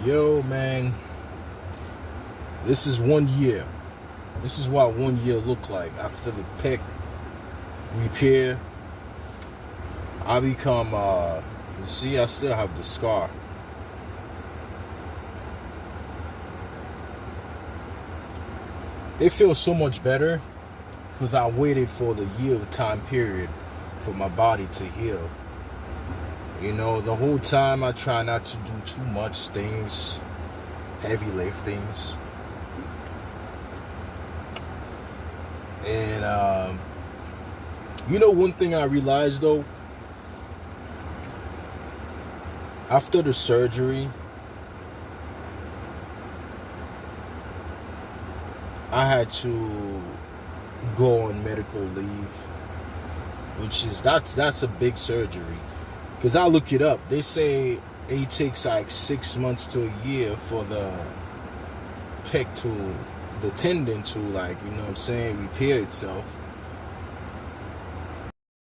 Yo, man, this is 1 year. This is what 1 year looked like after the pec repair. I become, you see, I still have the scar. It feels so much better because I waited for the year time period for my body to heal. You know, the whole time I try not to do too much things, heavy liftings. And you know, one thing I realized though, after the surgery, I had to go on medical leave, which is that's a big surgery. Because I look it up, they say it takes like 6 months to a year for the pec to, the tendon to, like, you know what I'm saying, repair itself.